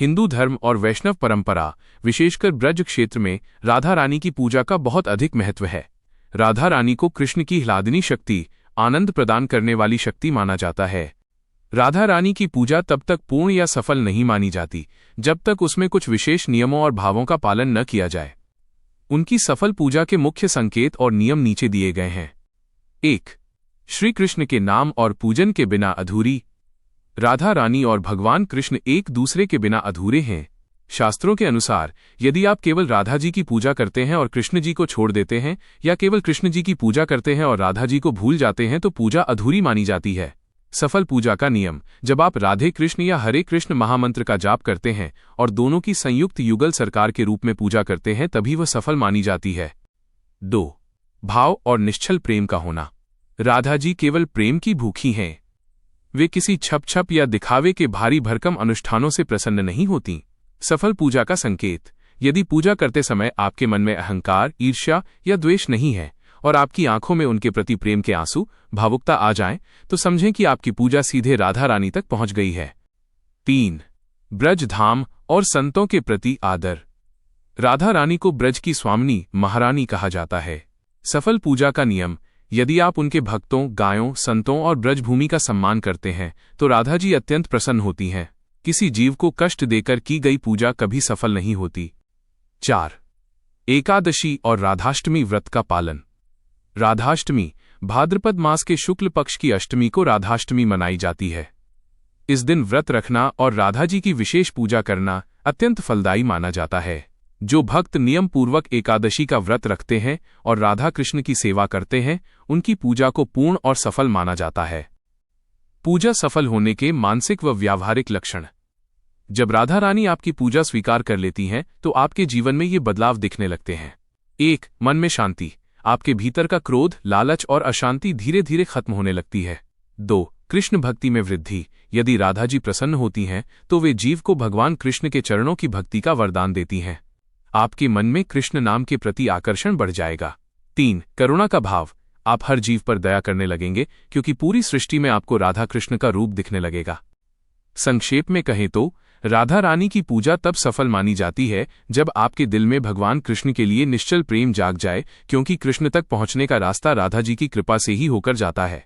हिंदू धर्म और वैष्णव परंपरा, विशेषकर ब्रज क्षेत्र में राधा रानी की पूजा का बहुत अधिक महत्व है। राधा रानी को कृष्ण की ह्लादिनी शक्ति, आनंद प्रदान करने वाली शक्ति माना जाता है। राधा रानी की पूजा तब तक पूर्ण या सफल नहीं मानी जाती जब तक उसमें कुछ विशेष नियमों और भावों का पालन न किया जाए। उनकी सफल पूजा के मुख्य संकेत और नियम नीचे दिए गए हैं। 1. श्री कृष्ण के नाम और पूजन के बिना अधूरी। राधा रानी और भगवान कृष्ण एक दूसरे के बिना अधूरे हैं। शास्त्रों के अनुसार यदि आप केवल राधा जी की पूजा करते हैं और कृष्ण जी को छोड़ देते हैं, या केवल कृष्ण जी की पूजा करते हैं और राधा जी को भूल जाते हैं, तो पूजा अधूरी मानी जाती है। सफल पूजा का नियम: जब आप राधे कृष्ण या हरे कृष्ण महामंत्र का जाप करते हैं और दोनों की संयुक्त युगल सरकार के रूप में पूजा करते हैं, तभी वह सफल मानी जाती है। 2. भाव और निश्चल प्रेम का होना। राधा जी केवल प्रेम की भूखी हैं। वे किसी छप या दिखावे के भारी भरकम अनुष्ठानों से प्रसन्न नहीं होती। सफल पूजा का संकेत: यदि पूजा करते समय आपके मन में अहंकार, ईर्ष्या या द्वेष नहीं है और आपकी आंखों में उनके प्रति प्रेम के आंसू, भावुकता आ जाएं, तो समझें कि आपकी पूजा सीधे राधा रानी तक पहुंच गई है। 3. ब्रज धाम और संतों के प्रति आदर। राधा रानी को ब्रज की स्वामिनी, महारानी कहा जाता है। सफल पूजा का नियम: यदि आप उनके भक्तों, गायों, संतों और ब्रजभूमि का सम्मान करते हैं, तो राधा जी अत्यंत प्रसन्न होती हैं। किसी जीव को कष्ट देकर की गई पूजा कभी सफल नहीं होती। 4. एकादशी और राधाष्टमी व्रत का पालन। राधाष्टमी भाद्रपद मास के शुक्ल पक्ष की अष्टमी को राधाष्टमी मनाई जाती है। इस दिन व्रत रखना और राधा जी की विशेष पूजा करना अत्यंत फलदायी माना जाता है। जो भक्त नियम पूर्वक एकादशी का व्रत रखते हैं और राधा कृष्ण की सेवा करते हैं, उनकी पूजा को पूर्ण और सफल माना जाता है। पूजा सफल होने के मानसिक व व्यावहारिक लक्षण। जब राधा रानी आपकी पूजा स्वीकार कर लेती हैं, तो आपके जीवन में ये बदलाव दिखने लगते हैं। 1. मन में शांति। आपके भीतर का क्रोध, लालच और अशांति धीरे धीरे खत्म होने लगती है। 2. कृष्ण भक्ति में वृद्धि। यदि राधा जी प्रसन्न होती हैं, तो वे जीव को भगवान कृष्ण के चरणों की भक्ति का वरदान देती हैं। आपके मन में कृष्ण नाम के प्रति आकर्षण बढ़ जाएगा। 3. करुणा का भाव। आप हर जीव पर दया करने लगेंगे, क्योंकि पूरी सृष्टि में आपको राधा कृष्ण का रूप दिखने लगेगा। संक्षेप में कहें तो राधा रानी की पूजा तब सफल मानी जाती है जब आपके दिल में भगवान कृष्ण के लिए निश्चल प्रेम जाग जाए, क्योंकि कृष्ण तक पहुंचने का रास्ता राधा जी की कृपा से ही होकर जाता है।